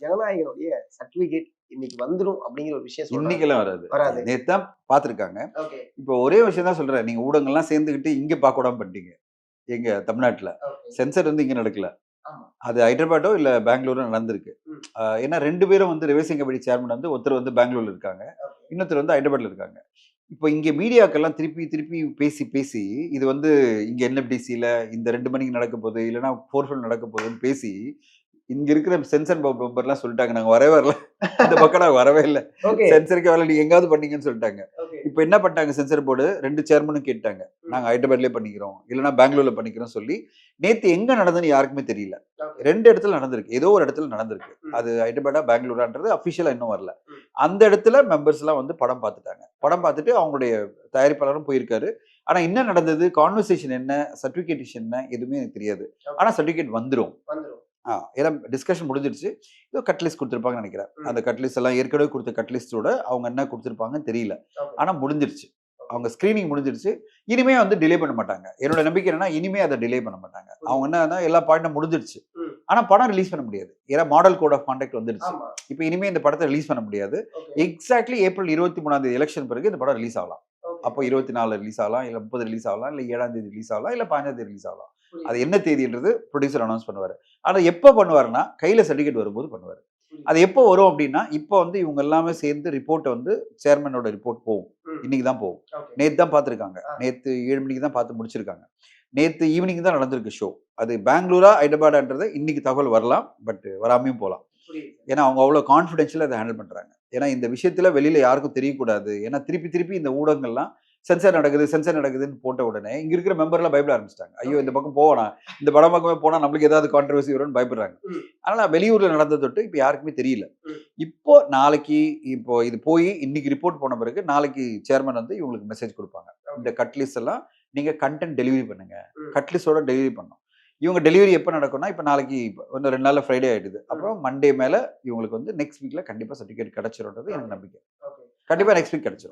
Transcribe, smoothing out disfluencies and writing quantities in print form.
ஜனநாயகனுடைய certificate இன்னைக்கு வந்துரும் அப்படிங்கிற ஒரு விஷயம் சொல்றாங்க. இன்னைக்கெல்லாம் வராது. வராது. நேத்து தான் பார்த்திருக்காங்க. ஓகே. இப்போ ஒரே விஷயம் தான் சொல்றேன். நீங்க ஊடகங்கள்லாம் சேர்ந்துக்கிட்டு இங்க பார்க்க விடாம பண்ணிட்டீங்க. எங்க தமிழ்நாட்டுல. ஓகே. சென்சார் வந்து இங்க நடக்கல. ஆமா. அது ஹைதராபாடோ இல்ல பெங்களூரோ நடந்திருக்கு. ஏன்னா 2 பேரும் வந்து ரிவர்சிங் கமிட்டி சேர்மன் வந்து ஒருத்தர் வந்து பெங்களூர்ல இருக்காங்க. இன்னொருத்தர் வந்து ஹைதராபாத்ல இருக்காங்க. இப்போ இங்க மீடியாக்கெல்லாம் திருப்பி திருப்பி பேசி பேசி இது வந்து இங்க என்எஃப்டிசில இந்த 2 மணிக்கு நடக்க போகுது இல்லைன்னா 4 நடக்க போகுதுன்னு பேசி இங்க இருக்கிற சென்சர் மெம்பர்லாம் சொல்லிட்டாங்க நாங்க வரவே வரல. இந்த பக்கம் நாங்க வரவே இல்லை. ஓகே. சென்சருக்கே வரல நீங்க எங்காவது பண்ணீங்கன்னு சொல்லிட்டாங்க. ஓகே. இப்போ என்ன பண்ணிட்டாங்க சென்சர் போர்டு 2 சேர்மனும் கேட்டாங்க. நாங்க ஹைதராபாத்லயே பண்ணிக்கிறோம் இல்லைன்னா பெங்களூர்ல பண்ணிக்கிறோம் சொல்லி நேத்து எங்க நடந்ததுன்னு யாருக்குமே தெரியல. 2 இடத்துல நடந்திருக்கு. ஏதோ ஒரு இடத்துல நடந்திருக்கு. அது ஹைதராபாடா பெங்களூரான்றது அபிஷியலா இன்னும் வரல. அந்த இடத்துல மெம்பர்ஸ் எல்லாம் வந்து படம் பார்த்துட்டாங்க. படம் பார்த்துட்டு அவங்களுடைய தயாரிப்பாளரும் போயிருக்காரு. ஆனா என்ன நடந்தது, கான்வர்சேஷன் என்ன, சர்டிபிகேட் என்ன எதுவுமே எனக்கு தெரியாது. ஆனா சர்டிபிகேட் வந்துரும். ஏன்னா டிஸ்கஷன் முடிஞ்சிருச்சு. ஏதோ கட்லிஸ்ட் கொடுத்துருப்பாங்கன்னு நினைக்கிறேன். அந்த கட்லிஸ்ட் எல்லாம் ஏற்கனவே கொடுத்த கட்லிஸ்டோட அவங்க என்ன கொடுத்துருப்பாங்கன்னு தெரியல. ஆனா முடிஞ்சிருச்சு. அவங்க ஸ்கிரீனிங் முடிஞ்சிருச்சு. இனிமே வந்து டிலே பண்ண மாட்டாங்க. என்னோட நம்பிக்கை என்னன்னா இனிமே அதை டிலே பண்ண மாட்டாங்க. அவங்க என்னன்னா எல்லா பாயிண்டும் முடிஞ்சிருச்சு. ஆனா படம் ரிலீஸ் பண்ண முடியாது. ஏன்னா மாடல் கோட் ஆஃப் கான்டாக்ட் வந்துருச்சு. இப்போ இனிமே இந்த படத்தை ரிலீஸ் பண்ண முடியாது. எக்ஸாக்ட்லி ஏப்ரல் 23 எலெக்ஷன் பிறகு இந்த படம் ரிலீஸ் ஆகலாம். அப்போ 24 ரிலீஸ் ஆகலாம், இல்ல 30 ரிலீஸ் ஆகலாம், இல்ல 7ஆம் தேதி ரிலீஸ் ஆகலாம், இல்ல 15ஆம் தேதி ரிலீஸ் ஆகலாம். அது என்ன தேதின்றது ப்ரொடியூசர் அனௌன்ஸ் பண்ணுவாரு. ஆனா எப்போ பண்ணுவாருன்னா கையில சர்டிபிகேட் வரும்போது பண்ணுவாரு. அது எப்போ வரும் அப்படின்னா இப்போ வந்து இவங்க எல்லாமே சேர்ந்து ரிப்போர்ட் வந்து சேர்மனோட ரிப்போர்ட் போகும். இன்னைக்கு தான் போகும். நேத்து தான் பார்த்துருக்காங்க. நேத்து 7 மணிக்கு தான் பார்த்து முடிச்சிருக்காங்க. நேத்து ஈவினிங் தான் நடந்திருக்கு ஷோ. அது பெங்களூரா ஹைதராபாத்ன்றது இன்னைக்கு தகவல் வரலாம். பட் வராமையும் போகலாம். ஏன்னா அவங்க அவ்வளோ கான்ஃபிடென்ஷியலாக அதை ஹேண்டில் பண்றாங்க. ஏன்னா இந்த விஷயத்துல வெளியில யாருக்கும் தெரியக்கூடாது. ஏன்னா திருப்பி திருப்பி இந்த ஊடகங்கள்லாம் சென்சார் நடக்குதுன்னு போட்ட உடனே இங்க இருக்கிற மெம்பர்லாம் பயப்பட ஆரம்பிச்சிட்டாங்க. ஐயோ இந்த பக்கம் போனா இந்த படம் பக்கமே போனா நம்மளுக்கு ஏதாவது கான்ட்ரவர்சி வரும்னு பயப்படுறாங்க. அதனால வெளியூர்ல நடந்த தொட்டு இப்ப யாருக்குமே தெரியல. இப்போ நாளைக்கு இப்போ இது போய் இன்னைக்கு ரிப்போர்ட் போன பிறகு நாளைக்கு சேர்மன் வந்து இவங்களுக்கு மெசேஜ் கொடுப்பாங்க. இந்த கட்லிஸ்ட் எல்லாம் நீங்க கண்டென்ட் டெலிவரி பண்ணுங்க. கட்லிஸ்டோட டெலிவரி பண்ணும். இவங்க டெலிவரி எப்போ நடக்கும்னா இப்போ நாளைக்கு இன்னும் 2 நாள்ல ஃப்ரைடே ஆயிடுது. அப்புறம் மண்டே மேல இவங்களுக்கு வந்து நெக்ஸ்ட் வீக்ல கண்டிப்பா சர்டிபிகேட் கிடைச்சிரும்ன்றது எனக்கு நம்பிக்கை. கண்டிப்பா நெக்ஸ்ட் வீக் கிடைச்சிரும்.